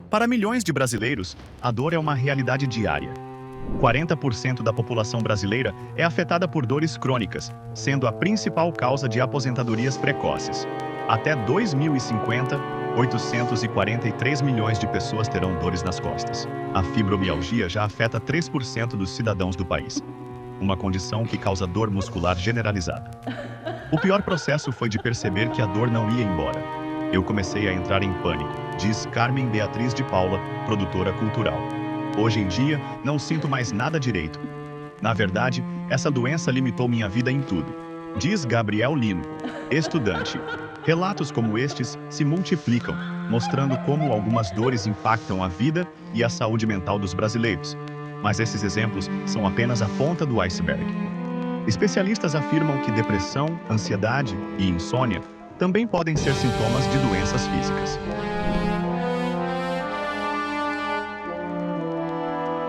Para milhões de brasileiros, a dor é uma realidade diária. 40% da população brasileira é afetada por dores crônicas, sendo a principal causa de aposentadorias precoces. Até 2050, 843 milhões de pessoas terão dores nas costas. A fibromialgia já afeta 3% dos cidadãos do país, uma condição que causa dor muscular generalizada. O pior processo foi de perceber que a dor não ia embora. Eu comecei a entrar em pânico, diz Carmen Beatriz de Paula, produtora cultural. Hoje em dia, não sinto mais nada direito. Na verdade, essa doença limitou minha vida em tudo, diz Gabriel Lino, estudante. Relatos como estes se multiplicam, mostrando como algumas dores impactam a vida e a saúde mental dos brasileiros. Mas esses exemplos são apenas a ponta do iceberg. Especialistas afirmam que depressão, ansiedade e insônia também podem ser sintomas de doenças físicas.